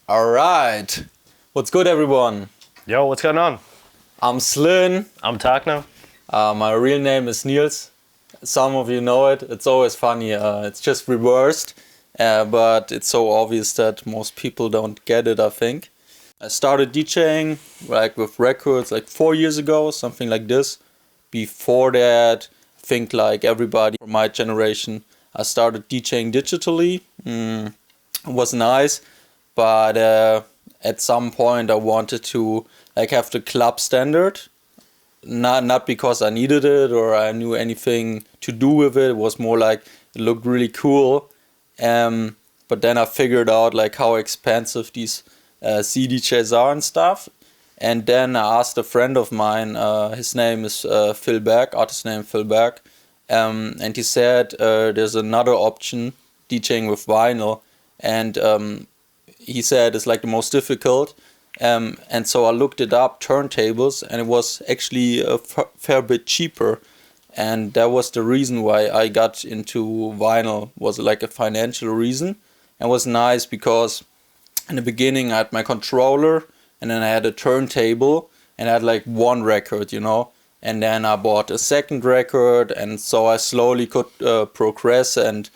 Alright, what's good everyone? Yo, what's going on? I'm Slin. I'm Tarkno. My real name is Niels. Some of you know it. It's always funny. It's just reversed, but it's so obvious that most people don't get it, I think. I started DJing like with records like 4 years ago, something like this. Before that, I think like everybody from my generation, I started DJing digitally. It was nice, but at some point I wanted to like have the club standard. Not because I needed it or I knew anything to do with it. It was more like it looked really cool. But then I figured out like how expensive these CDJs are and stuff. And then I asked a friend of mine, his name is Phil Berg, artist name Phil Berg. And he said there's another option, DJing with vinyl. And he said it's like the most difficult. And so I looked it up, turntables, and it was actually a fair bit cheaper. And that was the reason why I got into vinyl, was like a financial reason. And it was nice because in the beginning I had my controller and then I had a turntable and I had like one record, you know. And then I bought a second record, and so I slowly could progress. And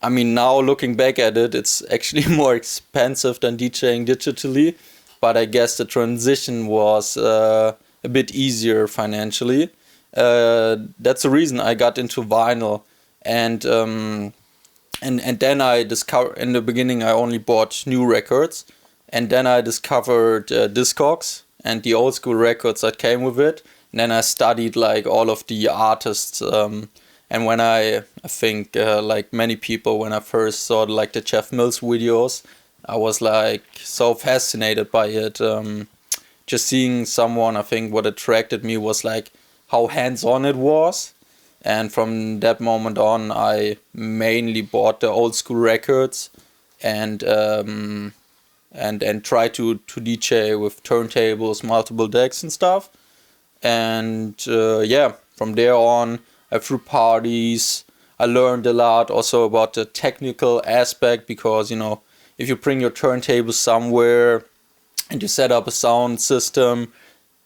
I mean, now looking back at it, it's actually more expensive than DJing digitally. But I guess the transition was a bit easier financially. That's the reason I got into vinyl. And then I discovered, in the beginning I only bought new records. And then I discovered Discogs and the old school records that came with it. And then I studied like all of the artists. And when I think like many people, when I first saw like the Jeff Mills videos, I was like so fascinated by it. Just seeing someone, I think what attracted me was like how hands-on it was. And from that moment on, I mainly bought the old school records and tried to DJ with turntables, multiple decks and stuff. And yeah, from there on, I threw parties. I learned a lot also about the technical aspect, because, you know, if you bring your turntable somewhere and you set up a sound system,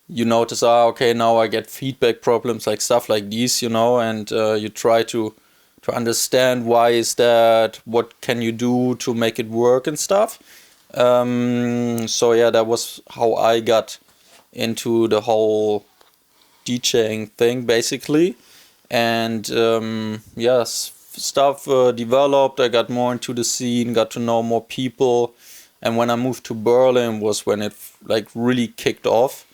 you notice, okay, now I get feedback problems, like stuff like these, you know, and you try to understand why is that, what can you do to make it work and stuff. So yeah, that was how I got into the whole DJing thing, basically. And stuff developed. I got more into the scene, got to know more people, and when I moved to Berlin was when it like really kicked off.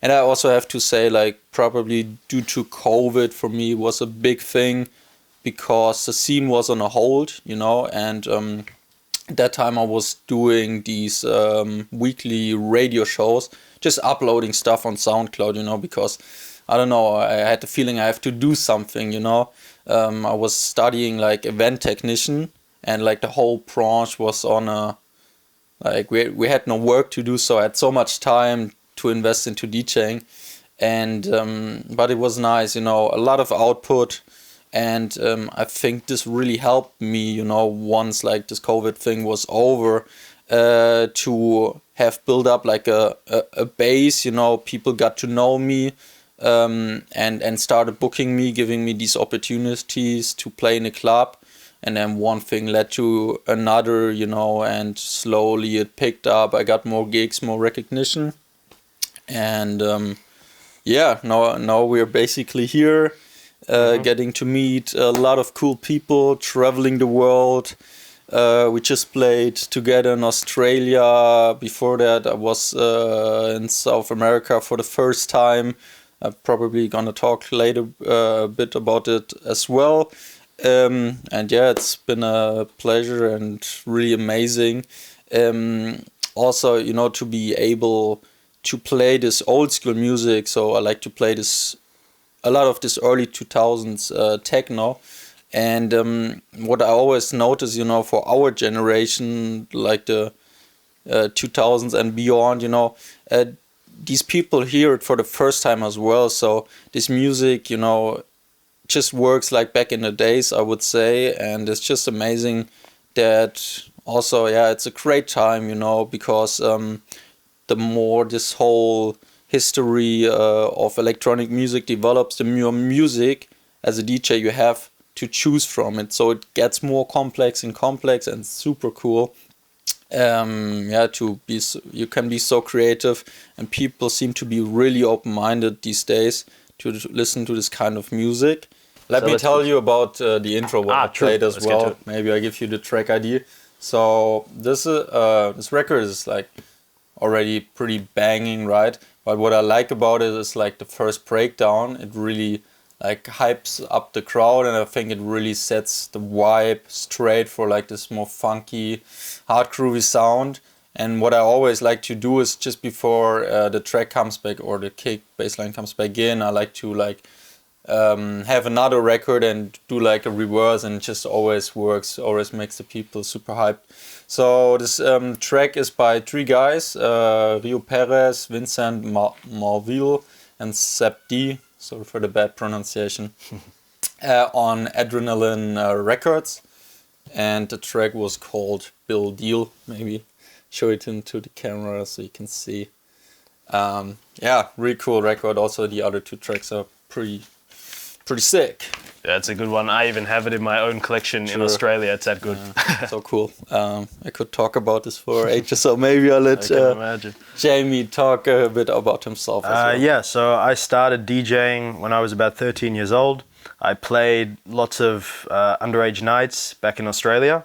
And I also have to say, like, probably due to COVID for me was a big thing, because the scene was on a hold, you know. And at that time I was doing these weekly radio shows, just uploading stuff on SoundCloud, you know, because I don't know, I had the feeling I have to do something, you know. I was studying like event technician, and like the whole branch was on a, like we had no work to do, so I had so much time to invest into DJing. And but it was nice, you know, a lot of output. And I think this really helped me, you know, once like this COVID thing was over, to have built up like a base, you know. People got to know me. And started booking me, giving me these opportunities to play in a club. And then one thing led to another, you know, and slowly it picked up. I got more gigs, more recognition. And yeah, now we're basically here, getting to meet a lot of cool people, traveling the world. We just played together in Australia. Before that I was in South America for the first time. I'm probably gonna talk later a bit about it as well. And yeah, it's been a pleasure and really amazing. Also, you know, to be able to play this old school music. So I like to play a lot of this early 2000s techno. And what I always notice, you know, for our generation, like the 2000s and beyond, you know, these people hear it for the first time as well. So this music, you know, just works like back in the days, I would say. And it's just amazing that Also, yeah, it's a great time, you know, because the more this whole history of electronic music develops, the more music as a DJ you have to choose from it. So it gets more complex and super cool. Yeah, you can be so creative, and people seem to be really open-minded these days to listen to this kind of music. Let me tell you about the intro what I played as well. Maybe I give you the track ID. So this record is like already pretty banging, right? But what I like about it is like the first breakdown. It really like hypes up the crowd, and I think it really sets the vibe straight for like this more funky, hard groovy sound. And what I always like to do is just before the track comes back or the kick bassline comes back in, I like to like have another record and do like a reverse, and it just always works, always makes the people super hyped. So this track is by 3 guys, Rio Perez, Vincent Marville, and Sep D, sorry for the bad pronunciation, on Adrenaline Records, and the track was called Bill Deal. Maybe show it into the camera so you can see. Yeah, really cool record. Also the other 2 tracks are pretty sick. Yeah, it's a good one. I even have it in my own collection in Australia. It's that good. So cool. I could talk about this for ages, so maybe I'll let Jamie talk a bit about himself as well. Yeah, so I started DJing when I was about 13 years old. I played lots of underage nights back in Australia.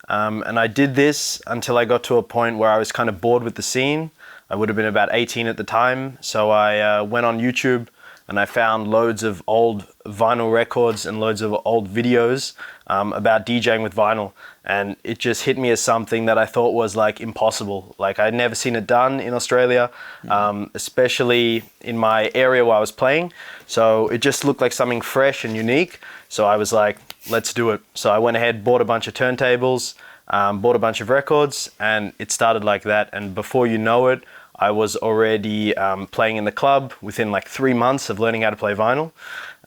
And I did this until I got to a point where I was kind of bored with the scene. I would have been about 18 at the time. So I went on YouTube and I found loads of old vinyl records and loads of old videos about DJing with vinyl. And it just hit me as something that I thought was like impossible. Like I'd never seen it done in Australia, especially in my area where I was playing. So it just looked like something fresh and unique. So I was like, let's do it. So I went ahead, bought a bunch of turntables, bought a bunch of records, and it started like that. And before you know it, I was already playing in the club within like 3 months of learning how to play vinyl.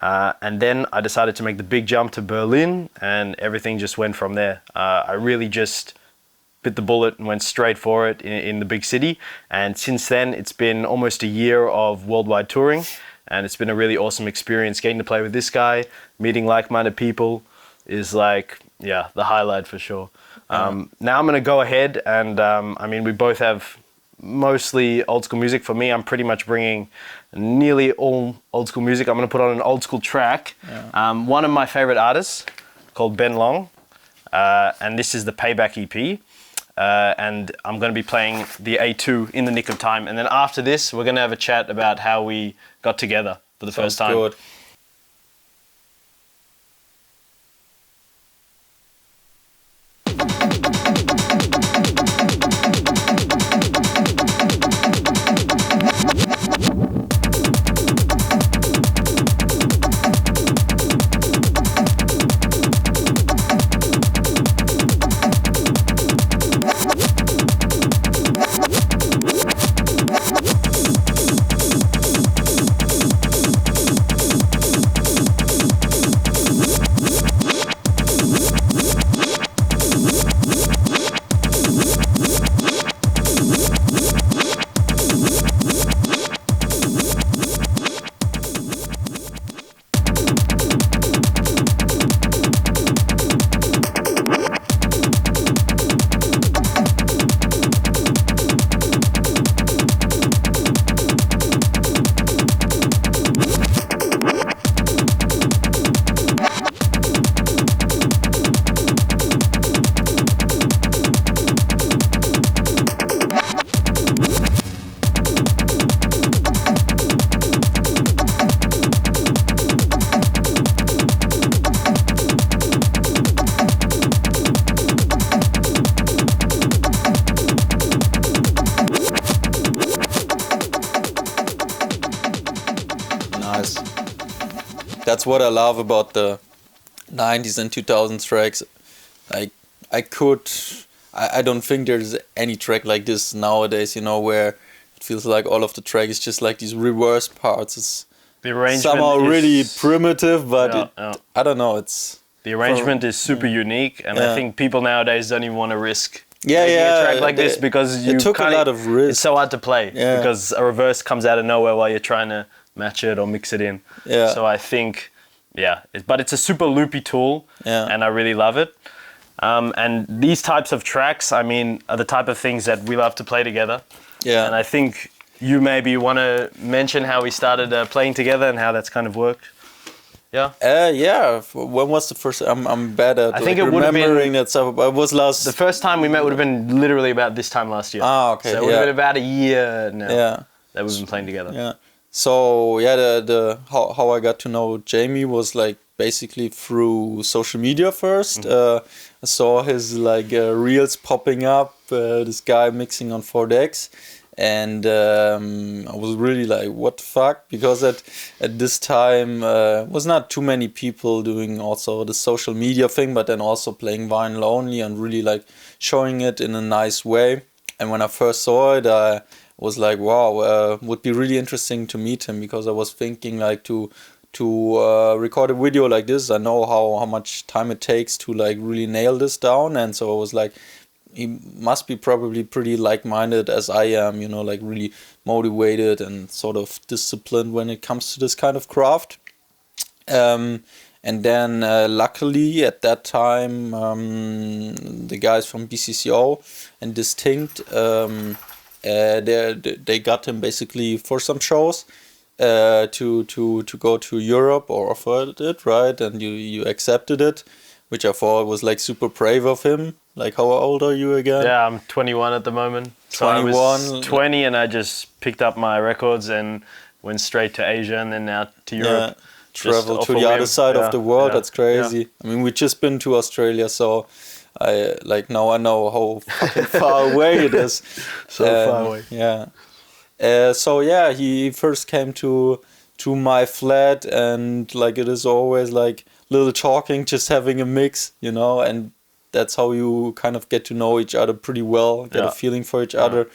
And then I decided to make the big jump to Berlin, and everything just went from there. I really just bit the bullet and went straight for it in the big city. And since then, it's been almost a year of worldwide touring, and it's been a really awesome experience. Getting to play with this guy, meeting like-minded people is like, yeah, the highlight for sure. Now I'm going to go ahead and, I mean, we both have mostly old school music. For me, I'm pretty much bringing nearly all old school music. I'm going to put on an old school track. One of my favorite artists called Ben Long, and this is the Payback EP. And I'm going to be playing the A2 in the nick of time. And then after this, we're going to have a chat about how we got together for the first time. Good. That's what I love about the 90s and 2000s tracks. Like I don't think there's any track like this nowadays, you know, where it feels like all of the track is just like these reverse parts. It's the arrangement somehow really primitive, but I don't know, it's The arrangement is super unique, and I think people nowadays don't even want to risk making a track like this because it took a lot of risk. It's so hard to play because a reverse comes out of nowhere while you're trying to match it or mix it in. Yeah. So I think, but it's a super loopy tool, and I really love it. And these types of tracks, I mean, are the type of things that we love to play together. Yeah. And I think you maybe want to mention how we started playing together and how that's kind of worked. Yeah. When was the first? I'm bad at I think it remembering that stuff. It was last. The first time we met would have been literally about this time last year. Okay. So it would have been about a year now. Yeah. That we've been playing together. Yeah. So the how I got to know Jamie was like basically through social media first. I saw his like reels popping up. This guy mixing on 4DX. And I was really like, what the fuck? Because at this time was not too many people doing also the social media thing, but then also playing vinyl only and really like showing it in a nice way. And when I first saw it, I was like, wow, would be really interesting to meet him, because I was thinking like to record a video like this. I know how much time it takes to like really nail this down, and so I was like, he must be probably pretty like-minded as I am, you know, like really motivated and sort of disciplined when it comes to this kind of craft. And then luckily at that time, the guys from BCCO and Distinct, they got him basically for some shows to go to Europe, or offered it, right? And you accepted it, which I thought was like super brave of him. Like, how old are you again? Yeah, I'm 21 at the moment. So 21. I was 20 and I just picked up my records and went straight to Asia and then now to Europe. Travel to the other side of the world. That's crazy. Yeah. I mean, we've just been to Australia, so I like now I know how fucking far away it is. So far away. Yeah. So yeah, he first came to my flat, and like it is always like little talking, just having a mix, you know, and that's how you kind of get to know each other pretty well, get a feeling for each other.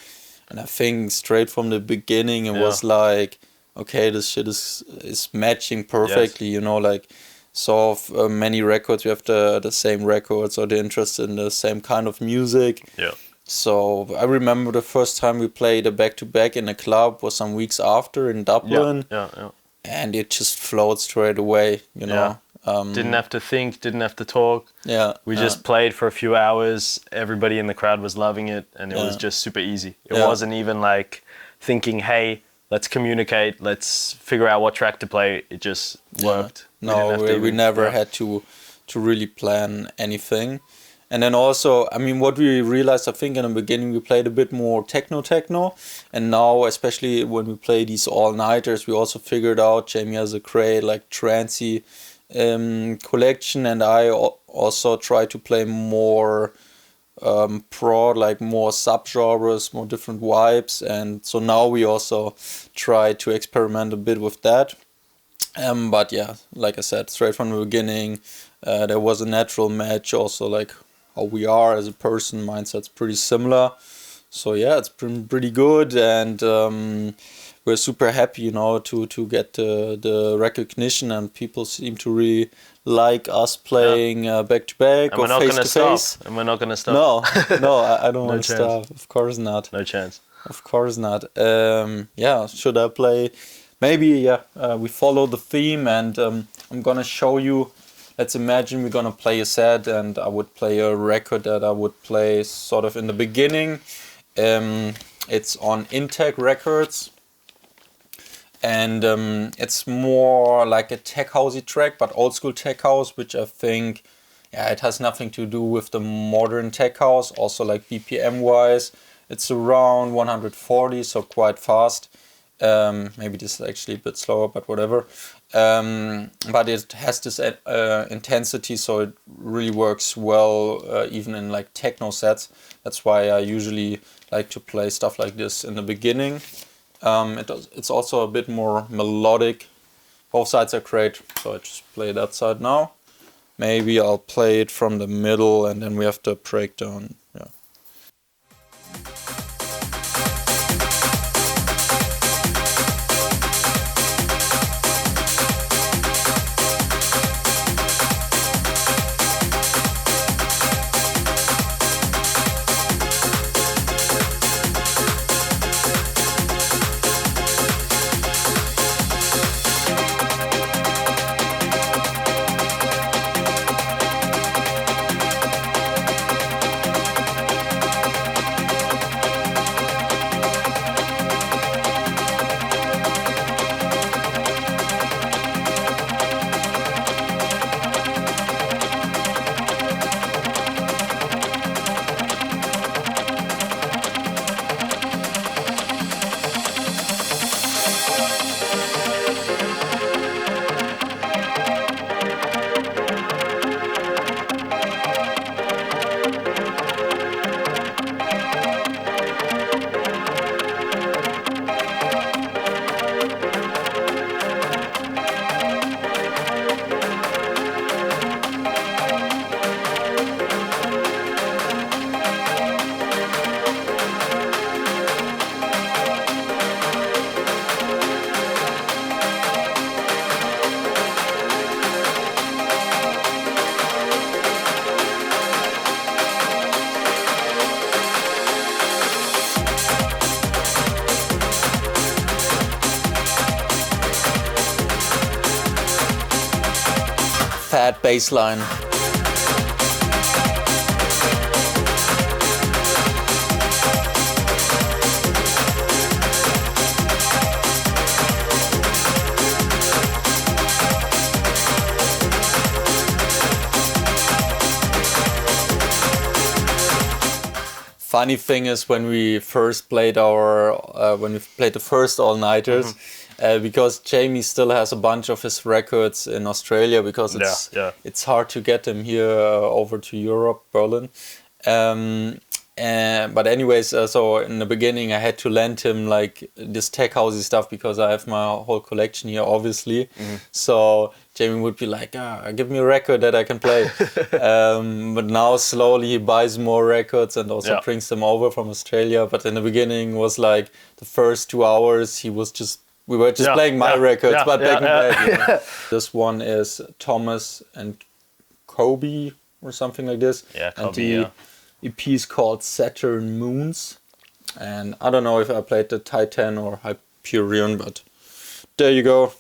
And I think straight from the beginning it was like, okay, this shit is matching perfectly, you know, like so many records, we have the same records or the interest in the same kind of music. Yeah. So I remember the first time we played a back-to-back in a club was some weeks after in Dublin. Yeah. And it just flowed straight away, you know. Didn't have to think, didn't have to talk. Yeah. We just played for a few hours. Everybody in the crowd was loving it, and it was just super easy. It wasn't even like thinking, hey, let's communicate, let's figure out what track to play. It just worked. No, we never had to really plan anything. And then also, I mean, what we realized, I think in the beginning we played a bit more techno, and now, especially when we play these all-nighters, we also figured out Jamie has a great like trancey collection, and I also try to play more prog, like more subgenres, more different vibes, and so now we also try to experiment a bit with that. But yeah, like I said, straight from the beginning, there was a natural match. Also, like how we are as a person, mindset's pretty similar. So yeah, it's been pretty good, and we're super happy, you know, to get the recognition, and people seem to really like us playing back to back or face to face. And we're not gonna stop. No, I don't want to stop. Of course not. No chance. Of course not. Yeah, should I play? Maybe, we follow the theme, and I'm gonna show you. Let's imagine we're gonna play a set, and I would play a record that I would play sort of in the beginning. It's on Intech Records, and it's more like a tech housey track, but old school tech house, which I think, it has nothing to do with the modern tech house. Also, like BPM wise, it's around 140, so quite fast. Maybe this is actually a bit slower, but whatever. But it has this intensity, so it really works well even in like techno sets. That's why I usually like to play stuff like this in the beginning. It's also a bit more melodic. Both sides are great, so I just play that side now. Maybe I'll play it from the middle, and then we have the breakdown. Yeah. fat bass line. Funny thing is when we first played the first all-nighters, because Jamie still has a bunch of his records in Australia because it's hard to get them here over to Europe, Berlin. But anyways, so in the beginning I had to lend him like this tech housey stuff because I have my whole collection here, obviously. So Jamie would be like, give me a record that I can play. But now slowly he buys more records and also brings them over from Australia. But in the beginning was like the first 2 hours we were just playing my records, but back in the day. You know. This one is Thomas and Kobe or something like this. Yeah, and Kobe, EP is called Saturn Moons, and I don't know if I played the Titan or Hyperion, but there you go.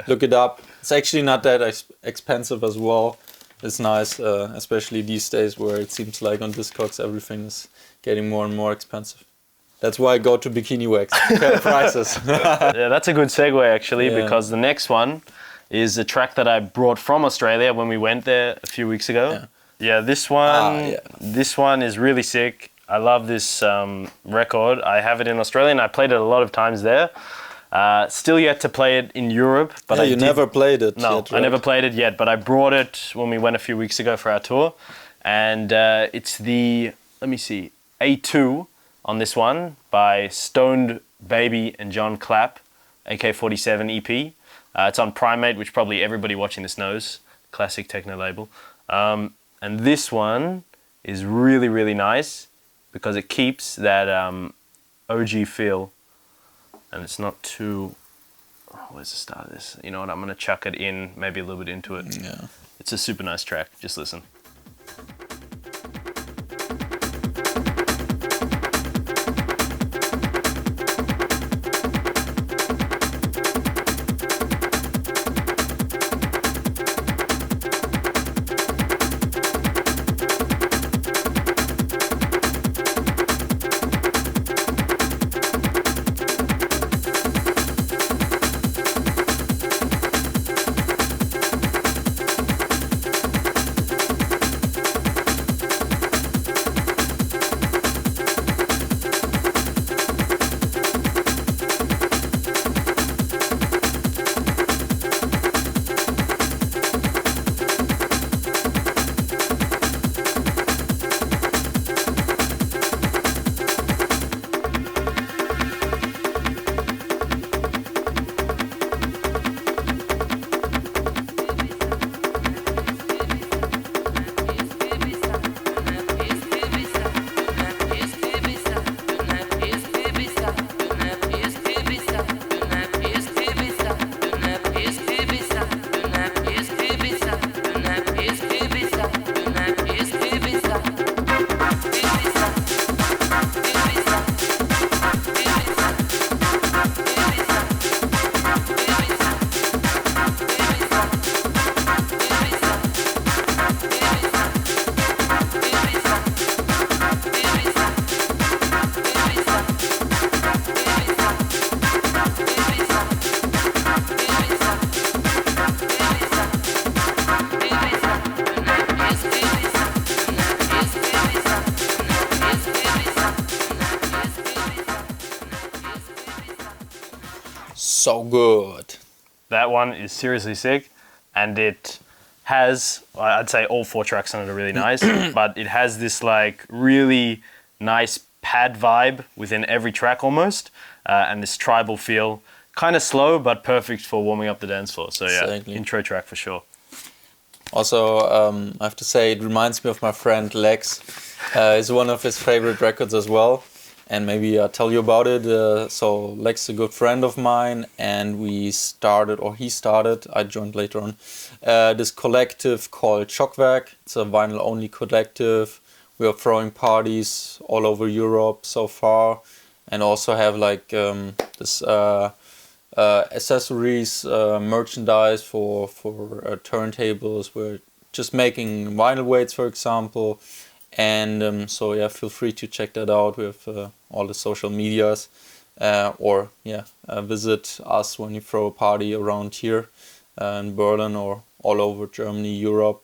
Look it up. It's actually not that expensive as well. It's nice, especially these days where it seems like on Discogs everything is getting more and more expensive. That's why I go to Bikini Waxx. Fair prices. Yeah, that's a good segue actually, because the next one is a track that I brought from Australia when we went there a few weeks ago. Yeah, this one is really sick. I love this record. I have it in Australia and I played it a lot of times there. Still yet to play it in Europe. But you never played it No, yet, right? I never played it yet, but I brought it when we went a few weeks ago for our tour. And it's the, let me see, A2 on this one by Stoned Baby and John Clapp, AK-47 EP. It's on Primate, which probably everybody watching this knows, classic techno label. And this one is really, really nice because it keeps that OG feel, and it's not too... where's the start of this? You know what, I'm going to chuck it in, maybe a little bit into it. Yeah. It's a super nice track, just listen. So good. That one is seriously sick, and it has, I'd say all 4 tracks on it are really nice, but it has this like really nice pad vibe within every track almost, and this tribal feel. Kind of slow, but perfect for warming up the dance floor. So yeah, Exactly. Intro track for sure. Also, I have to say it reminds me of my friend Lex. It's one of his favorite records as well. And maybe I'll tell you about it. So Lex is a good friend of mine, and he started, I joined later on, this collective called Shockwerk. It's a vinyl-only collective. We are throwing parties all over Europe so far, and also have like this accessories, merchandise for turntables. We're just making vinyl weights, for example. And so yeah, feel free to check that out with all the social medias, or visit us when you throw a party around here in Berlin or all over Germany, Europe.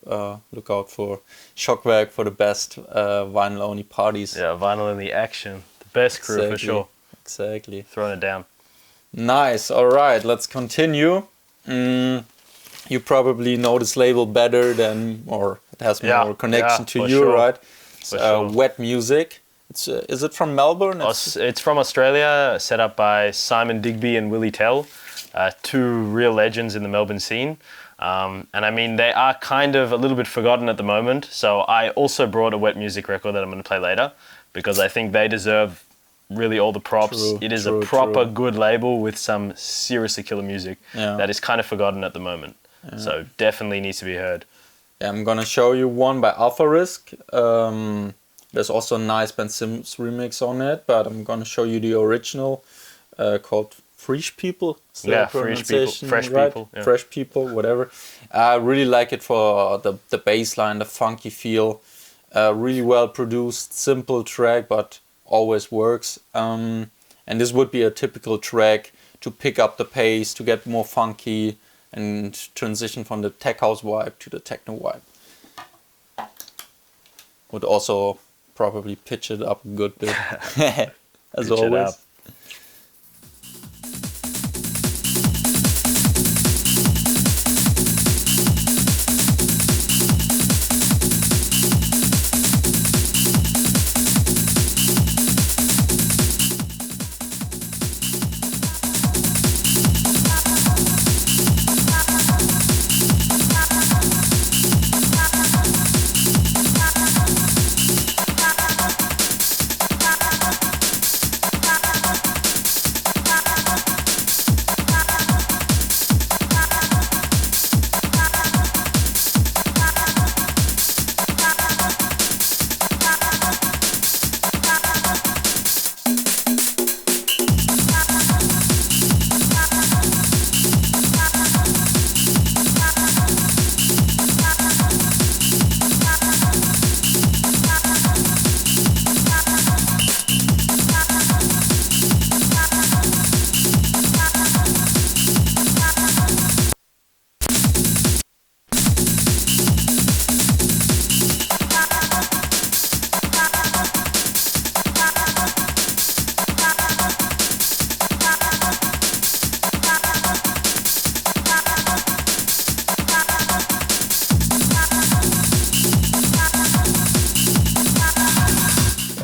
Look out for Shockwerk for the best vinyl only parties. Yeah, vinyl only action, the best crew for sure. Exactly. Throwing it down. Nice. All right, let's continue. You probably know this label better than, or it has more connection to you, sure. right? Sure. Wet Music. Is it from Melbourne? It's from Australia, set up by Simon Digby and Willie Tell, two real legends in the Melbourne scene. And I mean, they are kind of a little bit forgotten at the moment. So I also brought a Wet Music record that I'm going to play later, because I think they deserve really all the props. It is a proper good label with some seriously killer music that is kind of forgotten at the moment. So definitely needs to be heard. Yeah, I'm gonna show you one by Alpha Risk. There's also a nice Ben Simmons remix on it, but I'm gonna show you the original called Fresh People. Fresh People. Fresh right? People. Yeah. Fresh People, whatever. I really like it for the bass line, the funky feel. Really well produced, simple track, but always works. And this would be a typical track to pick up the pace, to get more funky, and transition from the tech house vibe to the techno vibe. Would also probably pitch it up a good bit, as always.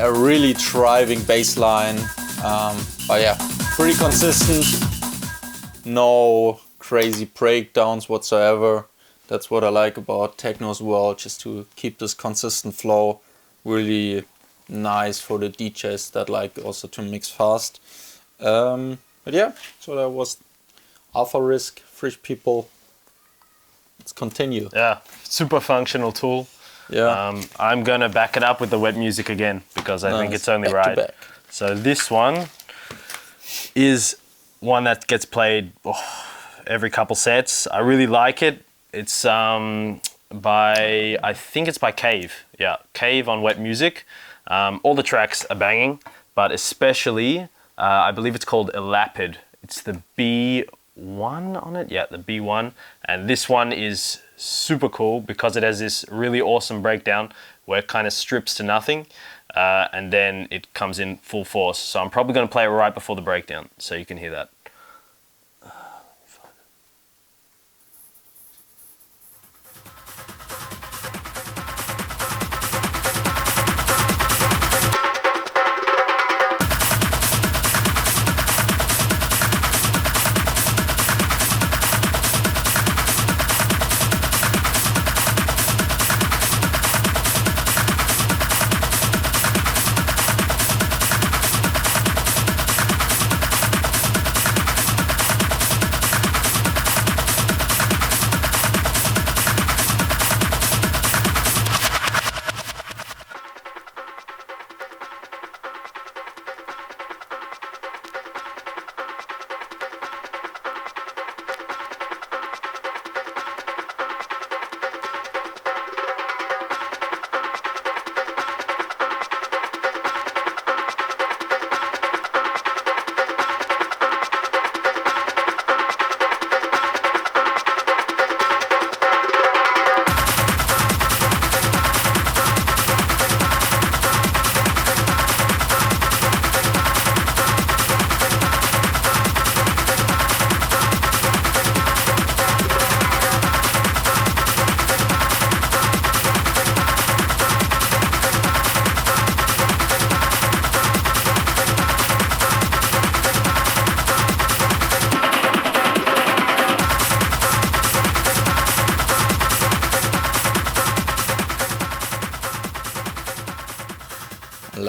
A really thriving bass line, but yeah, pretty consistent, no crazy breakdowns whatsoever. That's what I like about techno as well, just to keep this consistent flow. Really nice for the DJs that like also to mix fast. But yeah, so that was Alpha Risk, Fresh People. Let's continue. Yeah, super functional tool. Yeah. I'm gonna back it up with the Wet Music again, because I think it's only back to right. back. So this one is one that gets played every couple sets. I really like it. It's I think it's by Cave. Yeah, Cave on Wet Music. All the tracks are banging, but especially I believe it's called Elapid. It's the B1 on it. Yeah, the B1, and this one is super cool because it has this really awesome breakdown where it kind of strips to nothing, and then it comes in full force. So I'm probably going to play it right before the breakdown so you can hear that.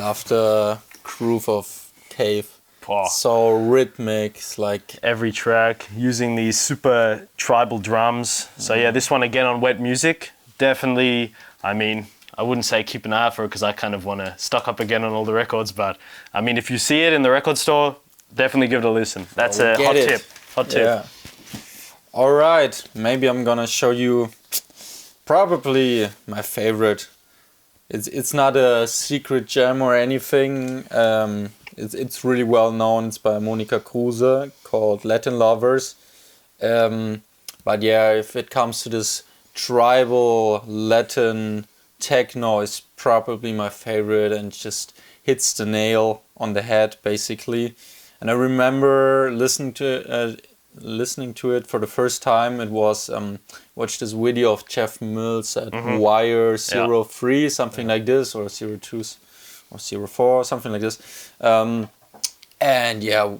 love the groove of Cave. Oh. So rhythmic, it's like Every track using these super tribal drums. So yeah, this one again on Wet Music. Definitely, I mean, I wouldn't say keep an eye out for it because I kind of want to stock up again on all the records. But I mean, if you see it in the record store, definitely give it a listen. That's a hot tip. Hot tip. Yeah. All right, maybe I'm gonna show you probably my favorite. It's not a secret gem or anything. It's really well known. It's by Monica Kruse, called Latin Lovers. But yeah, if it comes to this tribal Latin techno, is probably my favorite and just hits the nail on the head basically. And I remember listening to it for the first time. It was watched this video of Jeff Mills at Wire 03, something like this, or 02 or 04, something like this. And yeah,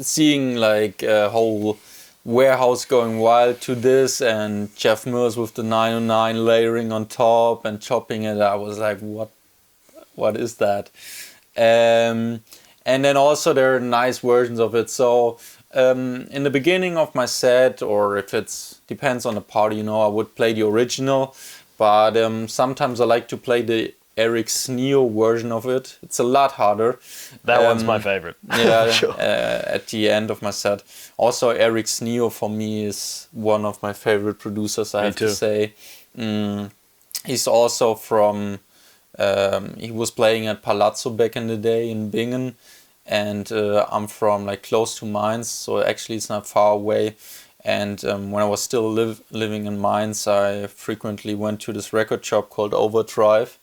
seeing like a whole warehouse going wild to this, and Jeff Mills with the 909 layering on top and chopping it, I was like, what is that? And then also there are nice versions of it. So in the beginning of my set, or if it's depends on the party, you know, I would play the original, but sometimes I like to play the Eric Sneo version of it. It's a lot harder. That one's my favorite. Yeah, Sure. At the end of my set. Also, Eric Sneo for me is one of my favorite producers, I have to say. He's also from, he was playing at Palazzo back in the day in Bingen, and I'm from like close to Mainz, so actually it's not far away. And when I was still living in Mainz, I frequently went to this record shop called Overdrive.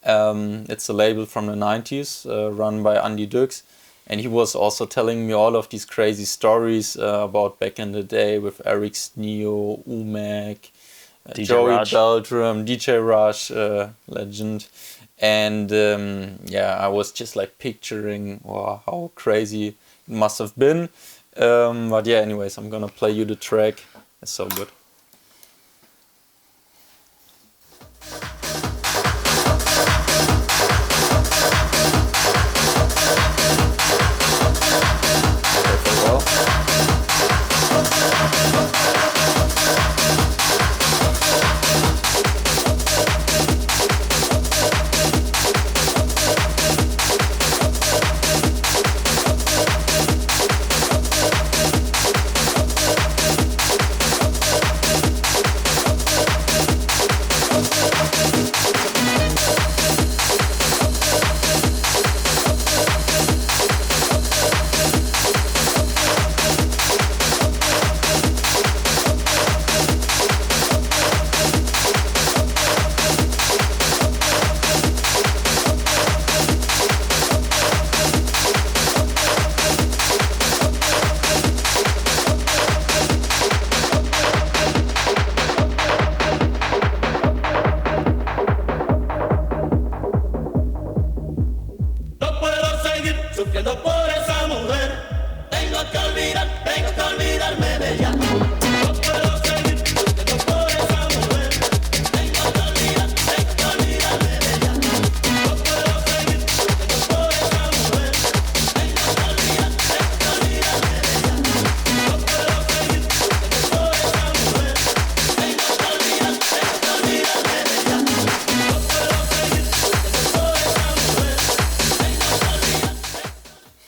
It's a label from the 90s, run by Andy Dux, and he was also telling me all of these crazy stories about back in the day with Eric Sneo, Umek, Joey Rush. Beltram, DJ Rush, legend. And yeah, I was just like picturing, wow, how crazy it must have been. But yeah, anyways, I'm gonna play you the track. It's so good.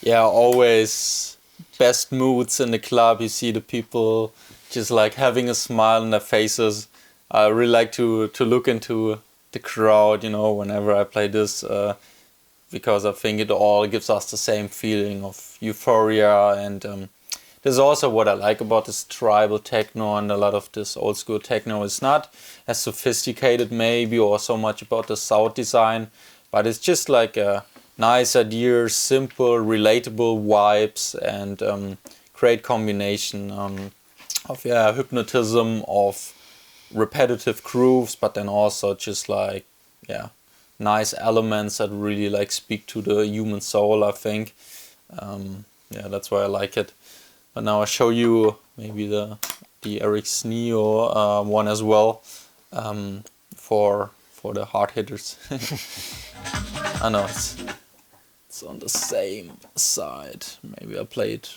Yeah, always best moods in the club. You see the people just like having a smile on their faces. I really like to look into the crowd, you know, whenever I play this, because I think it all gives us the same feeling of euphoria. And this is also what I like about this tribal techno and a lot of this old school techno. It's not as sophisticated maybe or so much about the sound design, but it's just like a nice idea, simple, relatable vibes, and great combination of hypnotism, of repetitive grooves, but then also just like nice elements that really like speak to the human soul, I think. That's why I like it. But now I'll show you maybe the Eric Sneo one as well, for the hard hitters. I know It's on the same side. Maybe I play it.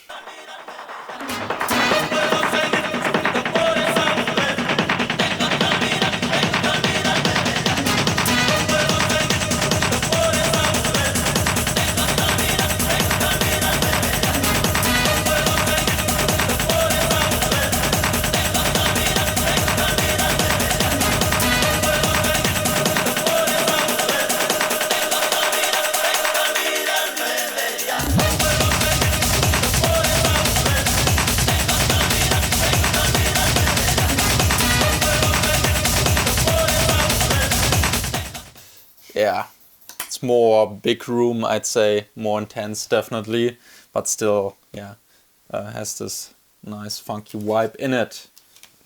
Yeah, it's more big room, I'd say, more intense definitely, but still, yeah, has this nice funky vibe in it.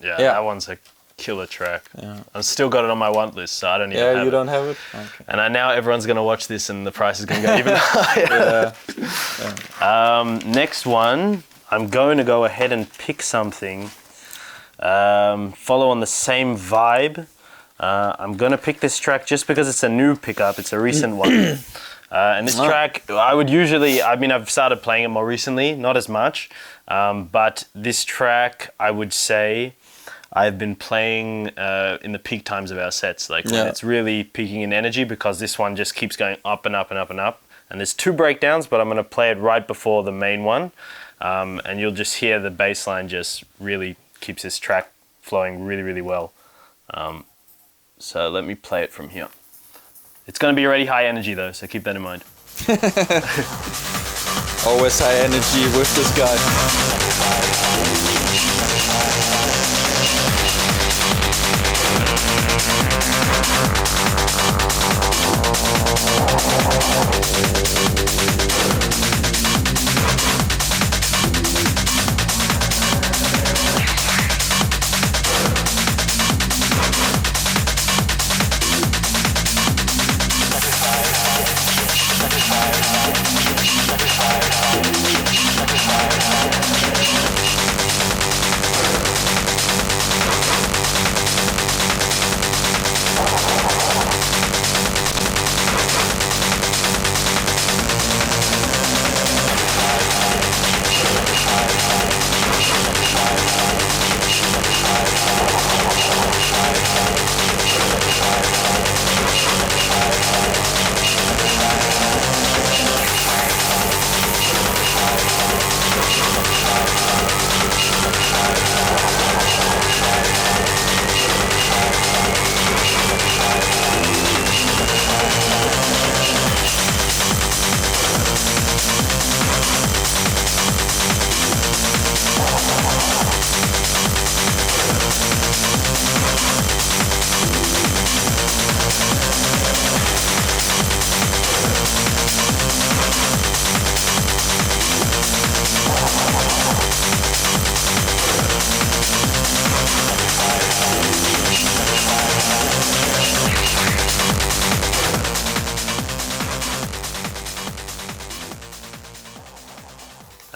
Yeah, Yeah. that one's a killer track. Yeah. I've still got it on my want list, so I don't even Yeah, have you it. don't have it? Okay. And now everyone's going to watch this and the price is going to go even higher. Yeah. Next one, I'm going to go ahead and pick something. Follow on the same vibe. I'm going to pick this track just because it's a new pickup. It's a recent one. And this track, I've started playing it more recently, not as much. But this track, I would say, I've been playing in the peak times of our sets, like when it's really peaking in energy, because this one just keeps going up and up and up and up. And there's 2 breakdowns, but I'm going to play it right before the main one. And you'll just hear the bass line just really keeps this track flowing really, really well. So let me play it from here. It's going to be already high energy though, so keep that in mind. Always high energy with this guy.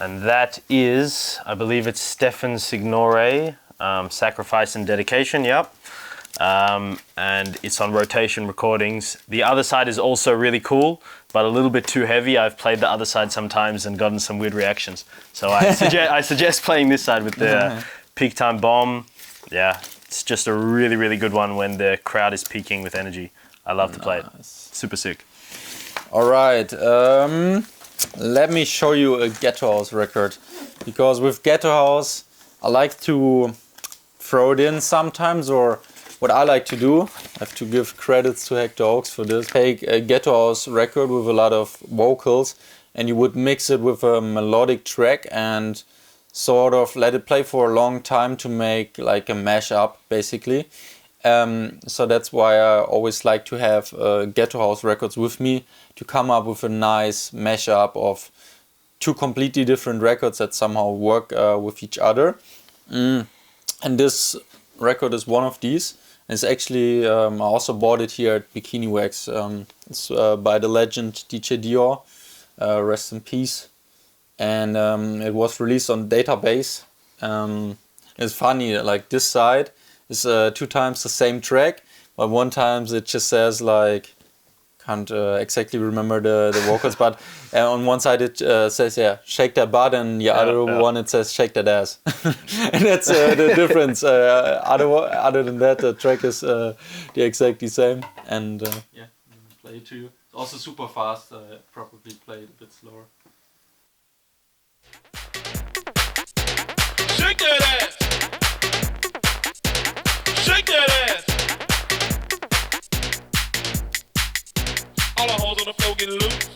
And that is, I believe it's Stefan Signore, Sacrifice and Dedication, yep. And it's on Rotation Recordings. The other side is also really cool, but a little bit too heavy. I've played the other side sometimes and gotten some weird reactions. So I suggest playing this side with the Peak Time Bomb. Yeah, it's just a really, really good one when the crowd is peaking with energy. I love to play it. Super sick. All right, let me show you a Ghetto House record, because with Ghetto House I like to throw it in sometimes, or what I like to do, I have to give credits to Hector Oaks for this, take a Ghetto House record with a lot of vocals and you would mix it with a melodic track and sort of let it play for a long time to make like a mashup basically. So that's why I always like to have Ghetto House records with me to come up with a nice mashup of 2 completely different records that somehow work with each other. And this record is one of these. It's actually, I also bought it here at Bikini Waxx. It's by the legend DJ Dior, rest in peace. And it was released on Database. It's funny, like this side is 2 times the same track, but 1 time it just says like can't exactly remember the vocals, but on one side it says, yeah, shake that butt, and the other one it says, shake that ass. And that's the difference. Other than that, the track is the exactly same. And yeah, I'm gonna play it to you. It's also super fast. Probably play it a bit slower. Shake that ass. Shake that ass. All the hoes on the floor get loose.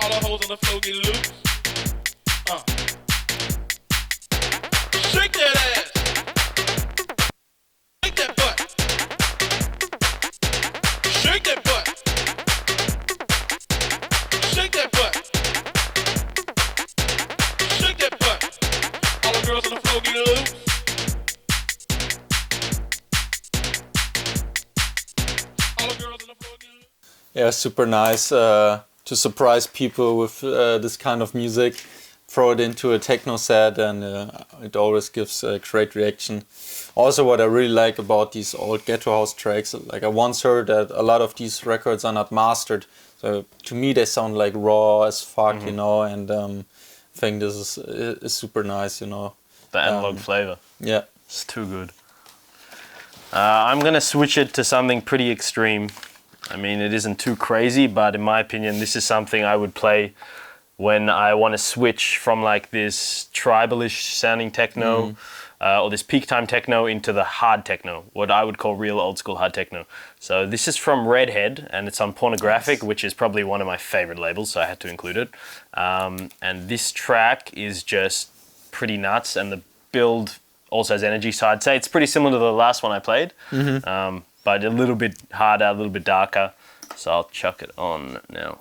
All the hoes on the floor get loose. Shake that ass. Shake that butt. Shake that butt. Shake that butt. Shake that butt. All the girls on the floor get loose. All the girls on the floor get loose. Yeah, super nice to surprise people with this kind of music. Throw it into a techno set, and it always gives a great reaction. Also, what I really like about these old ghetto house tracks, like I once heard that a lot of these records are not mastered. So to me, they sound like raw as fuck, you know. And I think this is super nice, you know. The analog flavor. Yeah, It's too good. I'm gonna switch it to something pretty extreme. I mean, it isn't too crazy, but in my opinion, this is something I would play when I want to switch from like this tribalish sounding techno or this peak time techno into the hard techno, what I would call real old school hard techno. So this is from Redhead, and it's on Pornographic, which is probably one of my favorite labels, so I had to include it. And this track is just pretty nuts, and the build also has energy, so I'd say it's pretty similar to the last one I played, but a little bit harder, a little bit darker. So I'll chuck it on now.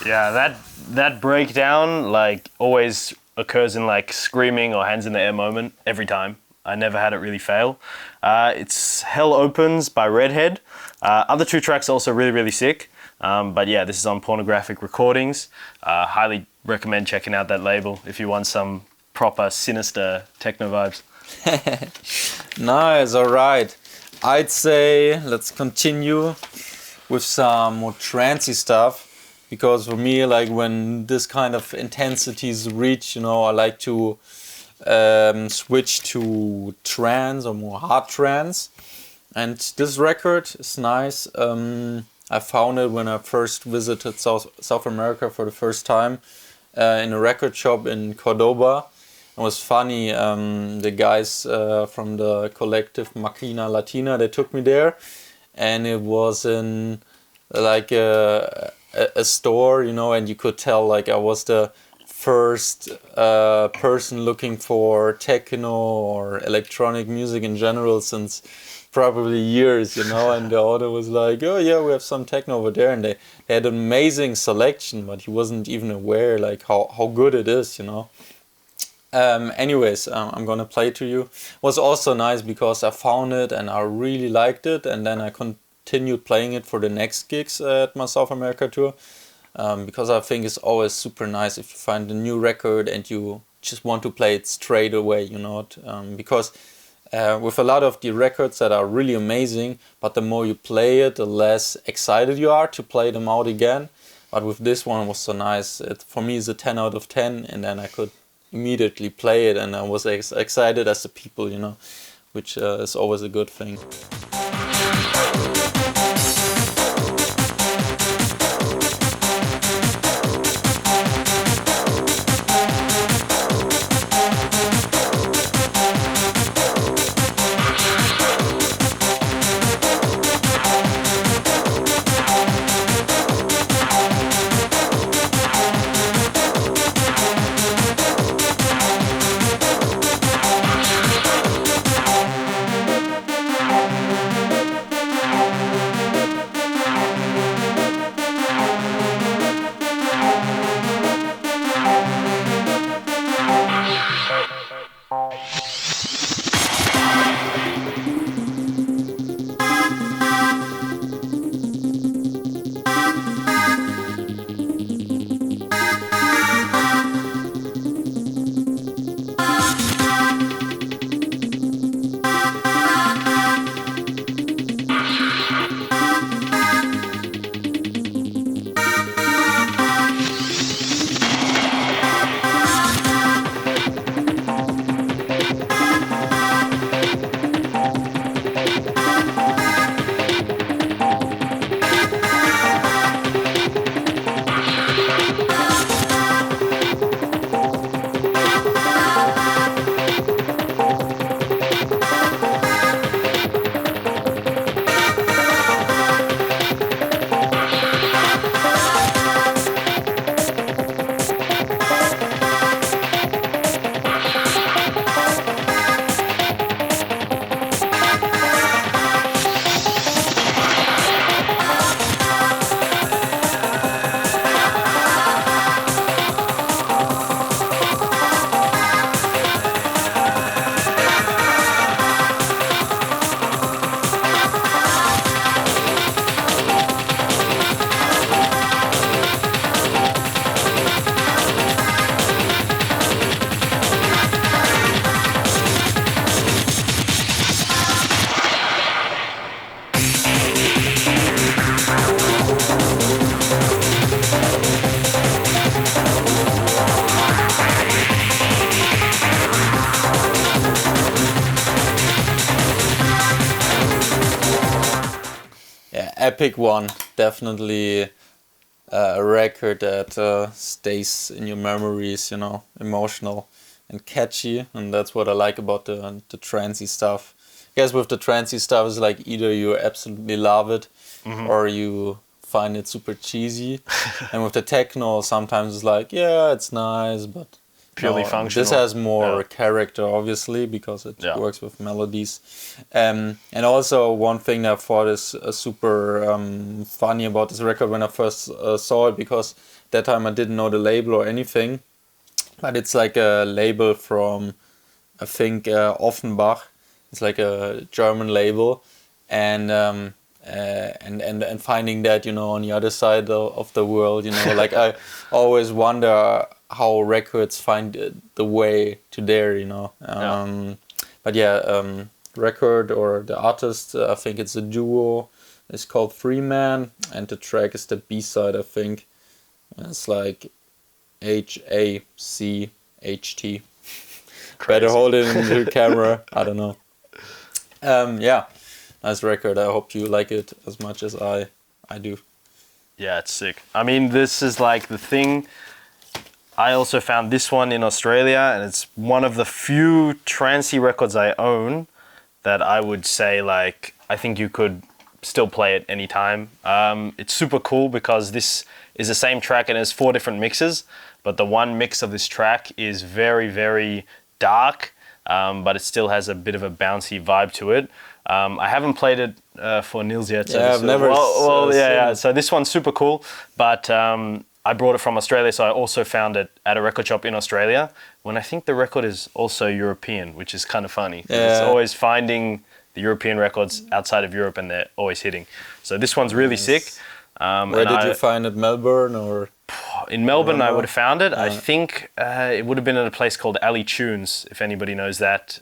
Yeah, that breakdown like always occurs in like screaming or hands in the air moment every time. I never had it really fail. It's Hell Opens by Redhead. Other two tracks are also really, really sick. But yeah, this is on Pornographic Recordings. Highly recommend checking out that label if you want some proper sinister techno vibes. Nice, alright. I'd say let's continue with some more trancey stuff. Because for me, like when this kind of intensities reach, you know, I like to switch to trance or more hard trance. And this record is nice. I found it when I first visited South America for the first time in a record shop in Cordoba. It was funny. The guys from the collective Machina Latina, they took me there, and it was in like a store, you know, and you could tell like I was the first person looking for techno or electronic music in general since probably years, you know, and the owner was like, oh yeah, we have some techno over there, and they had an amazing selection, but he wasn't even aware like how good it is, you know. Anyways, I'm gonna play to you. It was also nice because I found it and I really liked it, and then I continued playing it for the next gigs at my South America tour. Because I think it's always super nice if you find a new record and you just want to play it straight away, you know. Because with a lot of the records that are really amazing, but the more you play it, the less excited you are to play them out again. But with this one, it was so nice. For me, it's a 10 out of 10, and then I could immediately play it, and I was excited as the people, you know, which is always a good thing. Epic one, definitely a record that stays in your memories, you know, emotional and catchy, and that's what I like about the trancey stuff. I guess with the trancey stuff, it's like either you absolutely love it or you find it super cheesy, and with the techno, sometimes it's like, yeah, it's nice, but Purely functional. This has more character, obviously, because it works with melodies. And also, one thing that I thought is super funny about this record when I first saw it, because that time I didn't know the label or anything, but it's like a label from, I think, Offenbach. It's like a German label, and finding that, you know, on the other side of the world, you know, like I always wonder how records find the way to there, you know. But record or the artist, I think it's a duo. It's called Three Man, and the track is the B-side, I think. It's like HACHT. Better hold it in the camera. I don't know. Nice record. I hope you like it as much as I do. Yeah, it's sick. I mean, this is like the thing. I also found this one in Australia, and it's one of the few trancey records I own that I would say, like, I think you could still play it anytime. It's super cool because this is the same track and it has 4 different mixes, but the one mix of this track is very, very dark, but it still has a bit of a bouncy vibe to it. I haven't played it for Nils yet. So I've never. So this one's super cool, but I brought it from Australia, so I also found it at a record shop in Australia. When I think the record is also European, which is kind of funny. It's always finding the European records outside of Europe, and they're always hitting. So this one's really sick. Where did you find it? Melbourne or? In Melbourne, I would have found it. I think it would have been at a place called Ali Tunes, if anybody knows that.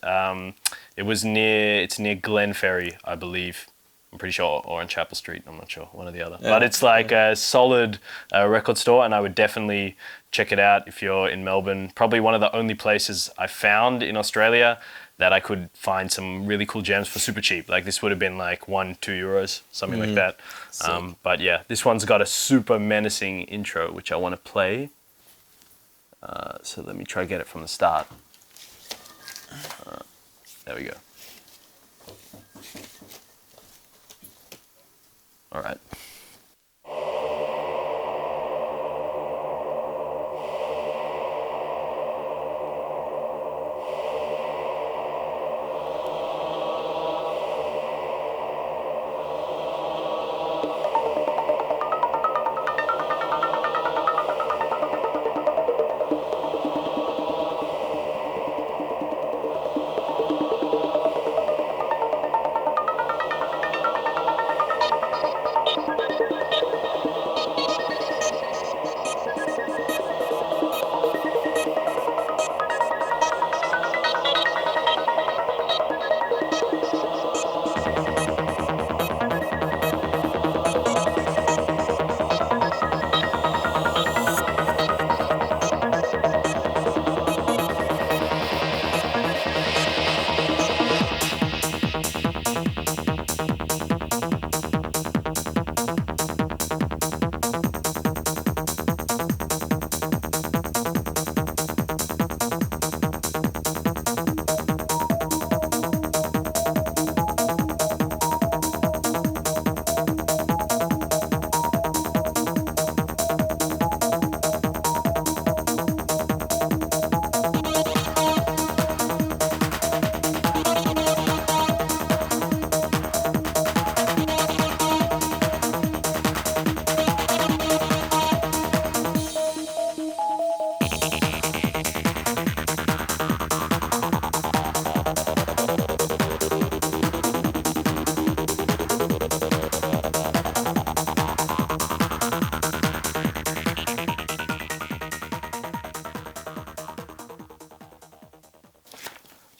It's near Glenferrie, I believe. I'm pretty sure, or on Chapel Street, I'm not sure, one or the other. Yeah. But it's like a solid record store, and I would definitely check it out if you're in Melbourne. Probably one of the only places I found in Australia that I could find some really cool gems for super cheap. Like this would have been like €1-2, something like that. But yeah, this one's got a super menacing intro, which I want to play. So let me try to get it from the start. There we go. All right.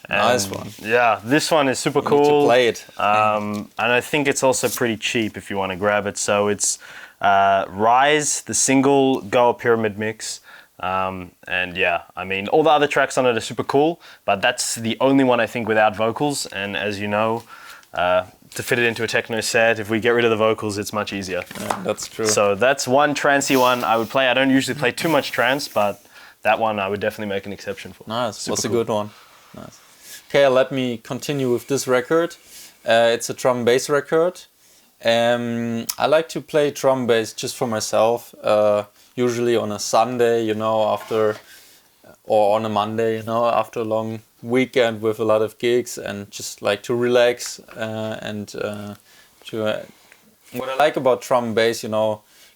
Nice one. Yeah, this one is super cool. Need to play it. And I think it's also pretty cheap if you want to grab it. So it's Rise, the single Goa Pyramid mix. And yeah, I mean, all the other tracks on it are super cool, but that's the only one I think without vocals. And as you know, to fit it into a techno set, if we get rid of the vocals, it's much easier. Yeah, that's true. So that's one trancey one I would play. I don't usually play too much trance, but that one I would definitely make an exception for. Nice. That's a good one. Nice. Okay, let me continue with this record. It's a drum bass record. I like to play drum bass just for myself. Usually on a Sunday, after, or on a Monday, after a long weekend with a lot of gigs, and just like to relax and what I like about drum bass,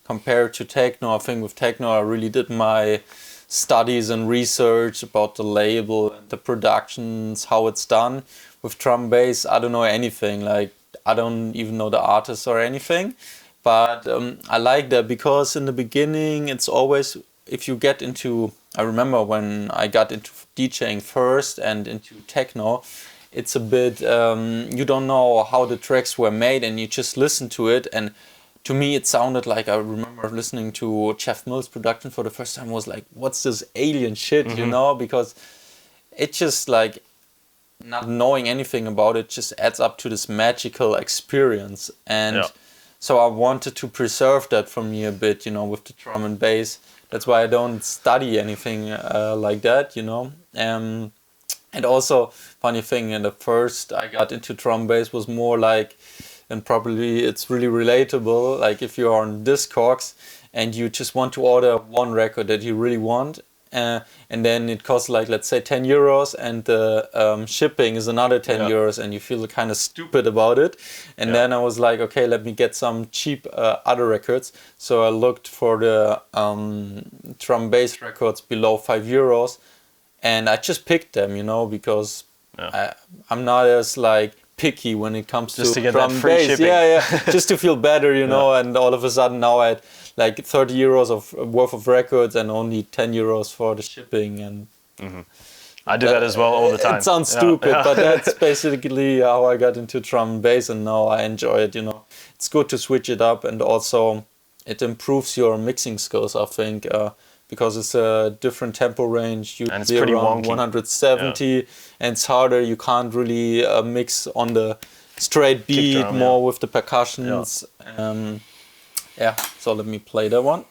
compared to techno, I think with techno I really did my studies and research about the label and the productions, how it's done. With drum bass, I don't know anything. Like, I don't even know the artist or anything. But I like that because in the beginning, it's always, if you get into, I remember when I got into DJing first and into techno, it's a bit, you don't know how the tracks were made and you just listen to it. And to me, it sounded like, I remember listening to Jeff Mills' production for the first time, was like, what's this alien shit, because it just like, not knowing anything about it just adds up to this magical experience. And So I wanted to preserve that for me a bit, you know, with the drum and bass. That's why I don't study anything like that, you know. And also, funny thing, in the first I got into drum bass was more like, and probably it's really relatable, like if you're on Discogs and you just want to order one record that you really want, and then it costs like, let's say 10 euros, and the shipping is another 10 euros, and you feel kind of stupid about it. And then I was like, okay, let me get some cheap other records. So I looked for the drum bass records below 5 euros, and I just picked them, you know, because I'm not as like picky when it comes just to get drum that free bass. shipping. Just to feel better, you know. And all of a sudden now I had like 30 euros of worth of records and only 10 euros for the shipping. And I do that as well all the time. It sounds stupid, but that's basically how I got into drum and bass, and now I enjoy it, you know. It's good to switch it up, and also it improves your mixing skills, I think, because it's a different tempo range, and it's pretty around wonky. 170, and it's harder. You can't really mix on the straight beat, drum, more with the percussions. So let me play that one.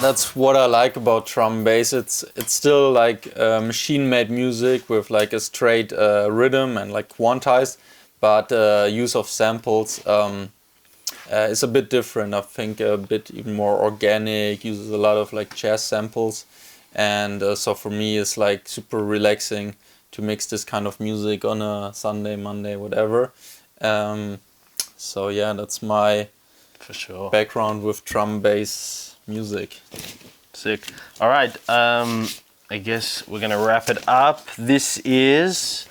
That's what I like about drum bass. It's still like machine-made music with like a straight rhythm and like quantized, but use of samples is a bit different. I think a bit even more organic. Uses a lot of like jazz samples, and so for me it's like super relaxing to mix this kind of music on a Sunday, Monday, whatever. So yeah, that's my For sure. background with drum bass music. Sick. All right. I guess we're gonna wrap it up. This is.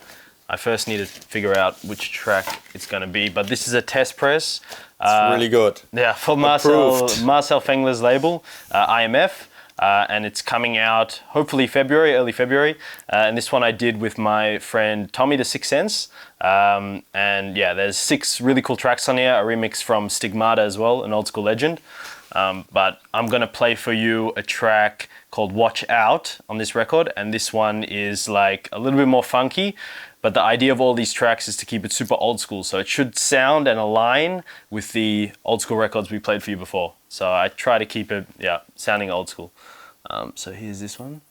I first need to figure out which track it's gonna be, but this is a test press. It's really good. Yeah, for Approved. Marcel Fengler's label, IMF, and it's coming out hopefully early February. And this one I did with my friend Tommy the Sixth Sense. And yeah, there's 6 really cool tracks on here. A remix from Stigmata as well, an old school legend. But I'm gonna play for you a track called Watch Out on this record, and this one is like a little bit more funky, but the idea of all these tracks is to keep it super old school, so it should sound and align with the old school records we played for you before. So I try to keep it, sounding old school. So here's this one.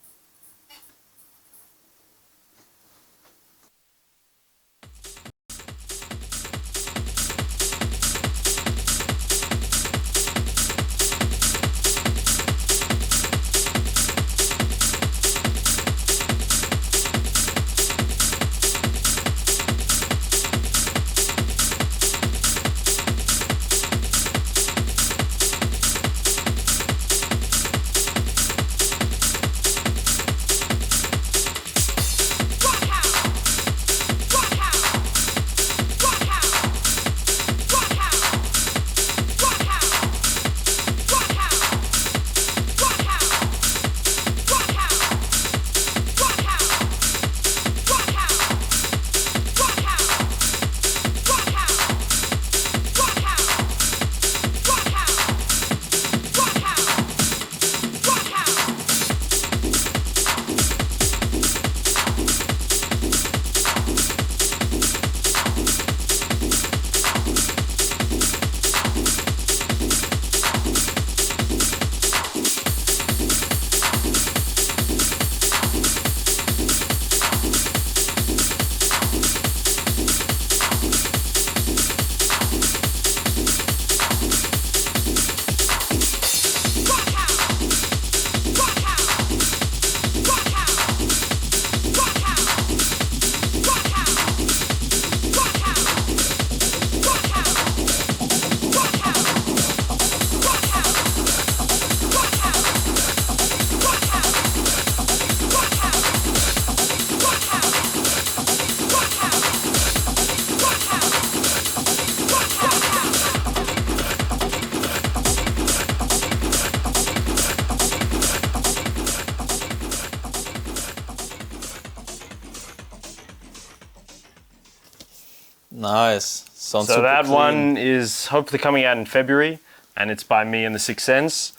Nice. Sounds So super that clean. one is hopefully coming out in February, and it's by me and the Sixth Sense.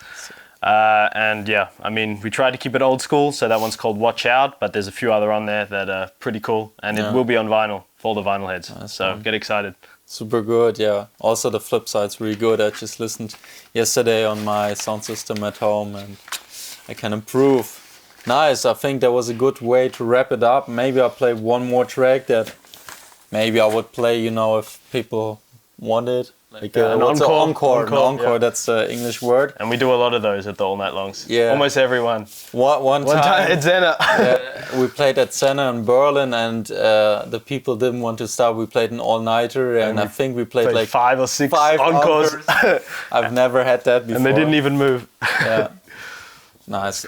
And yeah, I mean, we tried to keep it old school, so that one's called Watch Out, but there's a few other on there that are pretty cool, and Yeah. it will be on vinyl for all the vinyl heads. Nice So one. get excited. Super good, yeah. Also the flip side's really good. I just listened yesterday on my sound system at home and I can improve. Nice, I think that was a good way to wrap it up. Maybe I'll play one more track that maybe I would play, you know, if people want it. Like an what's an encore. encore? An encore, Yeah. that's the English word. And we do a lot of those at the All Night Longs. Yeah. Almost everyone. One time at Zena. we played at Senna in Berlin and the people didn't want to stop. We played an all-nighter and I think we played like 5 or 6 five encores. I've never had that before. And they didn't even move. Yeah. Nice.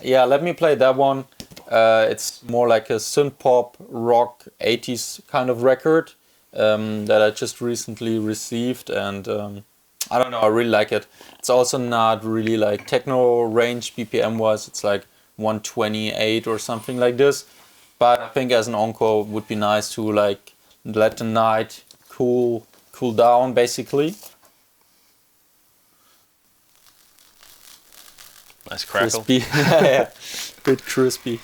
Yeah, let me play that one. It's more like a synth pop rock 80s kind of record that I just recently received, and I don't know, I really like it. It's also not really like techno range BPM wise, it's like 128 or something like this. But I think as an encore would be nice to like let the night cool down basically. Nice crackle. Crispy. Yeah, bit crispy.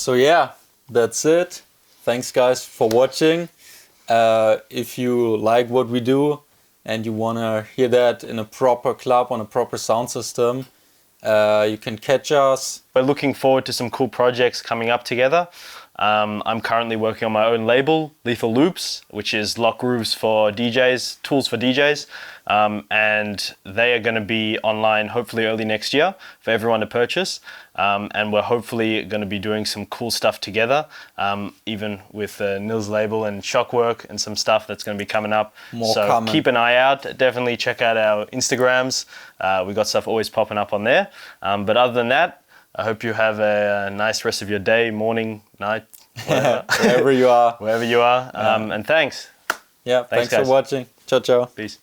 So yeah, that's it. Thanks guys for watching. If you like what we do and you want to hear that in a proper club on a proper sound system, you can catch us. We're looking forward to some cool projects coming up together. I'm currently working on my own label, Lethal Loops, which is lock grooves for DJs, tools for DJs. And they are going to be online hopefully early next year for everyone to purchase. And we're hopefully going to be doing some cool stuff together, even with Nils label and Shockwork and some stuff that's going to be coming up. So coming. Keep an eye out. Definitely check out our Instagrams. We got stuff always popping up on there. But other than that, I hope you have a nice rest of your day, morning, night, Wherever you are. wherever you are. And thanks. Yeah, thanks for guys. watching. Ciao, ciao. Peace.